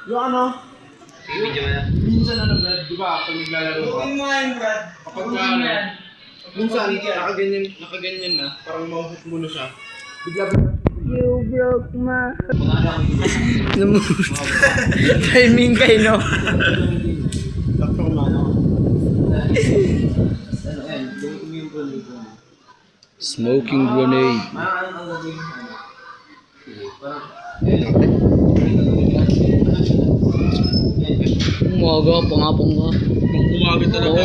Yung ano? Sige, video mo na. Minsan ano, Brad, di ba? Pag naglalaro ka. Huwag mo nga yun, Brad. Kapag ano, minsan nakaganyan na, parang mahuhot mo na siya. Bigla. You broke my timing kayo, no? Sakto ko na. Smoking grenade. Umaga, pangapong ka. Umaga talaga.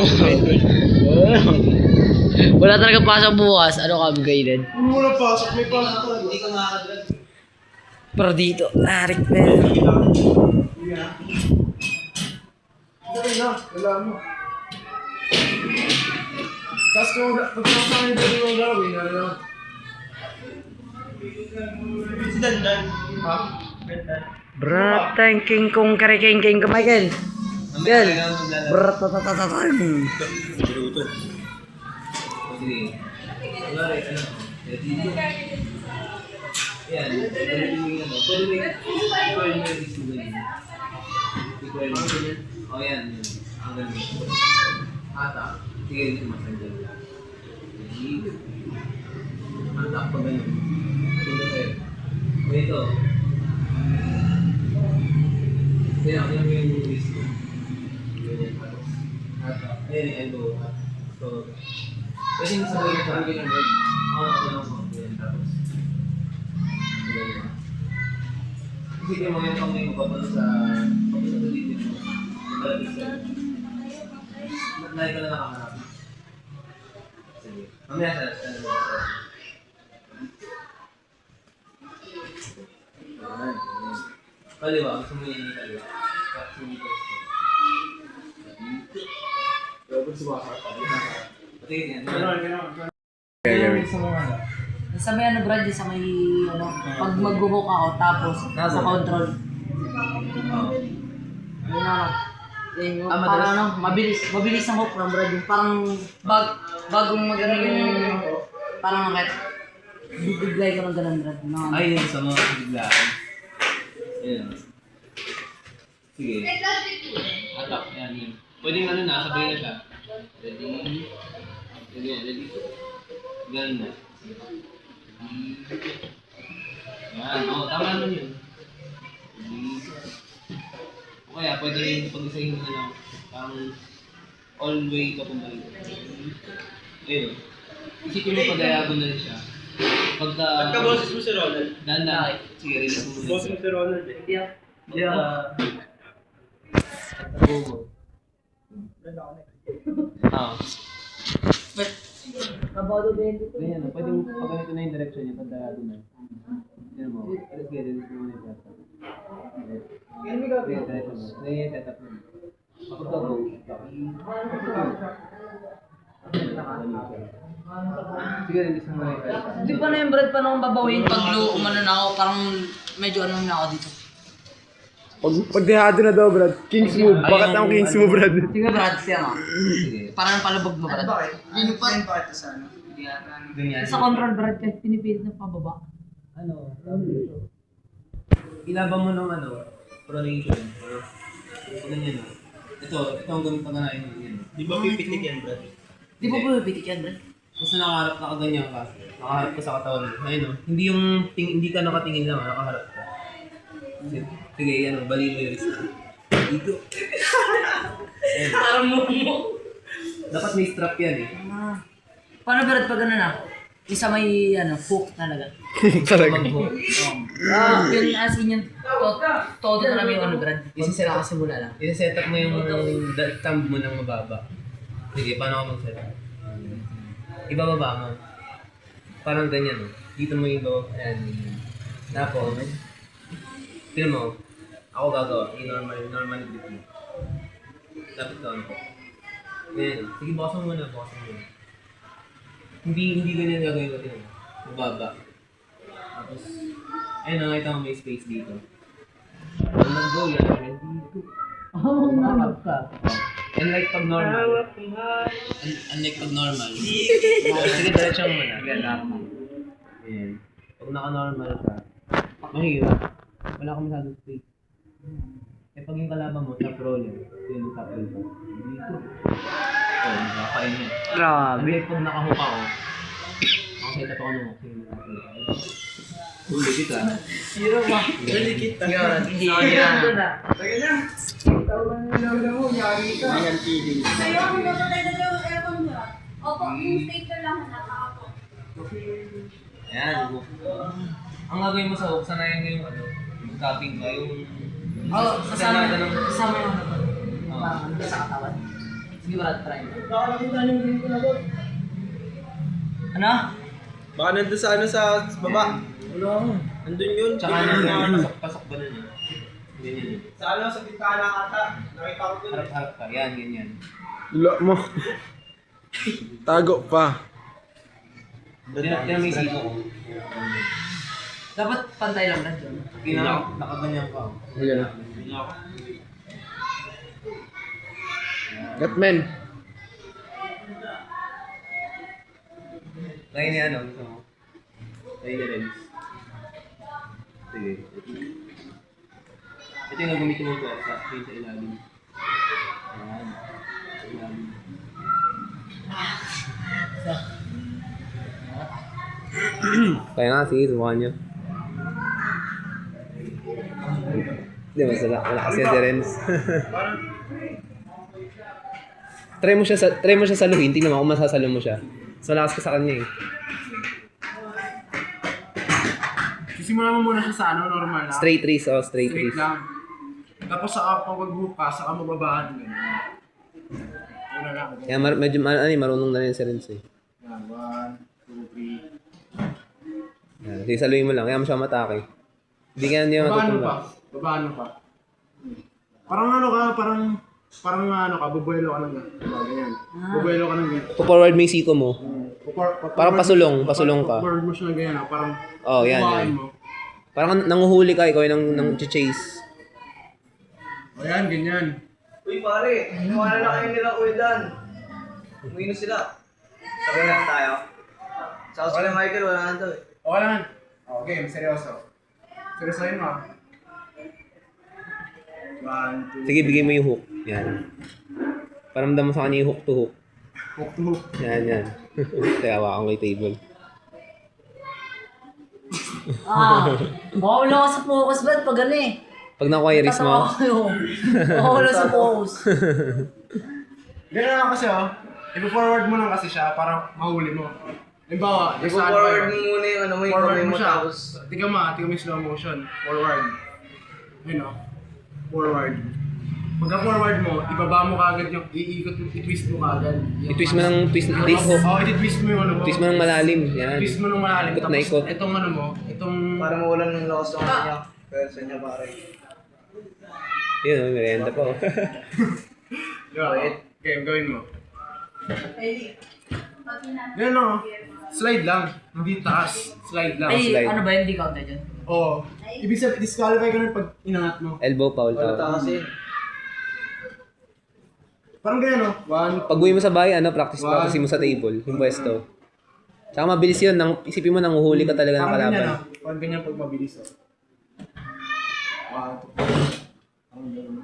Wala talaga pasok bukas. Ano ka, upgraded? Ano mo na pasok? May pasok talaga. Hindi ka makakadrag. Pero dito, narik na. Dali na, wala mo. Tapos kung pagkakasama yung dali mo gawin, ano? Si Dandan. Ha? Brat, thanking kong kariking ka, Michael. Girl. Brat, tatatatatan. Biruto. Sige. Kunwari, ano? Dito. Yan. Pwede mo yung ano. Pwede mo yung isugan yun. O yan. Ang ganun. Ata. Sige, dito masandyan. Dito. Ata pa ganun. Punta tayo. O ito. Kaya ako lang yung wrist ko. Ganyan. Ata. Ayan yung elbow. So, pwede mo sabihin na sabi ng word. Oo, ako lang ako. Ganyan. Tapos. Ganyan. Isipin mo yung kamay mo papunta sa dito mo. Malapit sa'yo. Lagi ka na nakaharap. Sige. Mamaya sa kaliwa. Gusto mo yung kaliwa. Gusto mo yung Dapat sumakot. patingin yan. Sa may ano, Brad, sa may ano, pag mag-hook ako, tapos sa control. Yun ano. Yung parang ano, mabilis ang hook ng Brad. Yung parang bagong magano yung parang nakit. Biglay ko ng ganun, Brad. No? Ay, yun sa mga biglaan. Ayan. Sige. Atak. Ayan, yun. Pwedeng ano na, sabay na siya. Ready? Ready? Ganun na. Yan. Oo, tama naman yun. O kaya, pwede rin pag-isahin mo na lang. Parang all way ka pumbalik. Ayun. Isipin mo pag-diagonal siya. Pagka-boses mo si Ronald. Danda. Sige, release mo muna. Boses mo si Ronald eh. Yeah. Ah. Kabado din dito. Ganyan, pwede mo pag ganito na yung direction niya, pag-diagonal. Yan mo. Sige, release mo muna yung setup. Sige, direction mo. Ganyan yung setup mo. Pagka-go. Sige, release mo muna yung setup. Di pa na yung Brad, paano akong babawin pag umano na ako, parang medyo ano na ako dito. Pag dehado na daw, Brad. King's move. Bakit ang King's move, Brad? Sige, Brad, siya nga. Sige. Parang palabog mo, Brad. Bakit? Yun pa rin bakit sa ano? Ganyan. Sa control, Brad, kahit pinipilit ng pababa. Ano? Ilaban mo ng ano? Pronation. Ganyan na. Ito ang gamit pag-anayin mo. Yan. Di ba pipitik yan, Brad? Di ba pumipitik yan, Brad? Basta nakaharap na kaganyan ka. Nakaharap ka sa katawan mo. Ayun o. Hindi ka nakatingin lang, nakaharap ka. Sige, yan o. Bali mo yung wrist. Dito. Parang mo. Dapat may strap yan eh. Paano, Brad, pag ano na? Isa may ano, hook talaga. Talaga. Mag-hook. Yun as in yung todo na namin yung ano, Brad. Isisira kasi mula lang. Isa-set up mo yung thumb mo ng mababa. Sige, paano ka mag-set up? Ibababa mo. Parang ganyan o. Dito mo yung baba. Ayan. Tapos, tignan mo. Ako gagawa. Yung normal grip mo. Tapos doon ko. Ganyan o. Sige, bukasan mo muna. Bukasan mo muna. Hindi ganyan gagawin ko din. Mababa. Tapos, ayun, nakita mo may space dito. Pag nag-go yan, ready to. Oh, mahawak ka. Unlike pag normal. Unlike pag normal. Sige, diretso mo muna. Ayan. Pag naka-normal ka, mahirap. Wala ka masyadong space. Eh Eh pag yung kalaban mo, top roller, yun yung top roller. Dito. Oh, nakapain yun. Grabe. Hindi, pag nakahook ako, makaseta pa ako ng hook, yun yung top roller. Huli kita. Zero ba? Bili kita. Yun, hindi yan. Sige na. Ayan, feeling. Sa'yo, kung napatay na daw yung aircon niya. Opo, yung sticker lang nakaka. Ayan, hook. Ang gagawin mo sa hook, sanayin mo yung ano, yung tapping ka, yung... Oh, Kasama kasama ka ng... kasama yung ano. Parang ano sa katawan. Sige ba, try mo. Ano? Baka nandun sa ano sa baba. Wala. Nandun yun. Tsaka Tingnan yung mo. pasok-pasok ba nun yun? Ganyan yun. Sa ano, sa bintana ata. Nakita ko dun. Harap-harap ka, yan, ganyan. Wala mo. Tago pa. Yan may sino ko. Dapat pantay lang na dyan. Nakaganyan ka. Ayan na. Gatman. Lagi niya ano, gusto mo? Lagi niya rin. Sige. Ito yung gagamitin mo po sa ilalim. Ayan. Sa ilalim. Kaya nga, sige, subukan nyo. Hindi, mas wala kasi si Renz. Try mo siya saluhin, tingnan mo kung masasalo mo siya. So, lakas ka sa kanya eh. Sisimulan mo muna siya sa ano, normal lang. Straight race, oh, straight race. lang. Tapos saka pag mag-hook ka, saka mababaan ganyan. Una lang. Kaya medyo marunong na rin si Renz eh. Yan, 1, 2, 3. Yan, sige, saluhin mo lang, kaya mo siya matake. Hindi kaya hindi Babaan mo matutumba. pa. Babaan mo pa. Parang ano ka, parang ano ka, bubuelo ka ng ganyan. Bubuelo ka ng ganyan. Po-forward mo yung siko mo. Parang pasulong ka. Forward mo siya ng ganyan, parang Oh, yan, bubuhain yan. mo. Parang nanguhuli ka, ikaw yung nang chase. O yan, ganyan. Uy pare, inuwanan na kayo nila Kuya Dan. Umuwi na sila. Sabay lang tayo. Sa house ni Michael, wala na to eh. O wala. O, game, seryoso. Seryosohin mo. 1, 2, Sige, bigay mo yung hook. Yan. Paramdam mo sa kanya yung hook to hook. hook to hook. Yan, yan. Kaya hawakan ko yung table. Mawala ka sa focus ba? Pag ano eh. Pag nakuha yung wrist mo, Mawala sa focus. Ganyan lang kasi i-forward mo lang kasi siya para mahuli mo. Halimbawa, I-forward mo muna yung ano mo, yung Forward kamay mo mo siya. tapos. Tingnan mo yung slow motion. Forward. Yun forward. Pagka-forward mo, ibaba mo kagad yung iikot, i-twist mo kagad. i-twist mo ng twist hook. Oo, i-twist mo yung ano mo. Twist mo ng malalim. Yan. Twist mo ng malalim. Ikot na Tapos ikot. itong ano mo, itong... Para mawalan ng lakas ng ano niya. Pwersa niya pare. Yun, may merienda pa oh. Diba? Okay, gawin mo. Ganyan lang Slide lang. Hindi taas. Slide lang. Ay, slide. ano ba yun? Di counter dyan? Oo. Ibig sabihin, disqualify ka na pag inangat mo. Elbow foul Wala tawag. kasi. Parang ganyan Pag uwi mo sa bahay, practice mo sa table, yung pwesto. Tsaka mabilis yun, isipin mo nanguhuli ka talaga ng Parang kalaban. ganyan Parang ganyan pag mabilis 1, 2. Parang ganyan.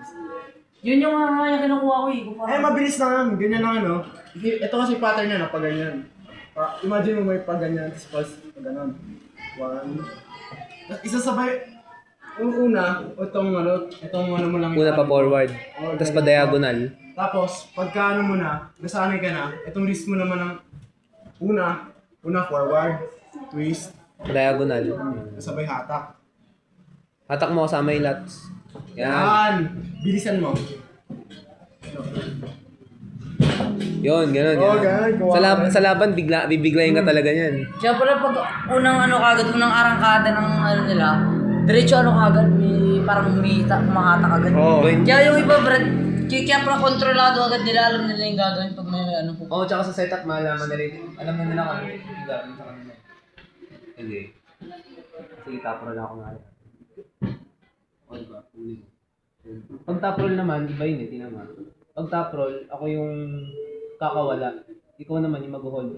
Yun yung yung kinukuha ko eh. Mabilis na nga. Ganyan na Ito kasi pattern niya pag ganyan. Imagine mo may pag ganyan, tapos pag ganun. 1. Isasabay. Yung una, itong ano mo lang. Una pa forward, Oo, tapos ganyan. pa diagonal. Tapos, pagka ano mo na, nasanay ka na, itong wrist mo naman ng una forward, twist, Diagonal. sabay hatak. Hatak mo kasama yung lats. Yan. Yan! Bilisan mo. Yun, ganun. Oo, Yan. ganun. Sa laban, bibiglayin ka talaga yan. Kaya pala pag unang unang arangkada ng ano nila, diretso kagad, parang kumahatak agad. Oo. Kaya yung iba, Brad, kaya pala kontrolado agad nila, alam nila yung gagawin pag may ano po. Oo, tsaka sa setup, malaman na rin. Alam na nila kung ano yung gagawin sa kanila. Hindi. Sige, top roll ako nga. O, diba? Huli mo. Pag top roll naman, iba yun eh, tinama. Pag top roll, ako yung kakawala. Ikaw naman yung mag-hold.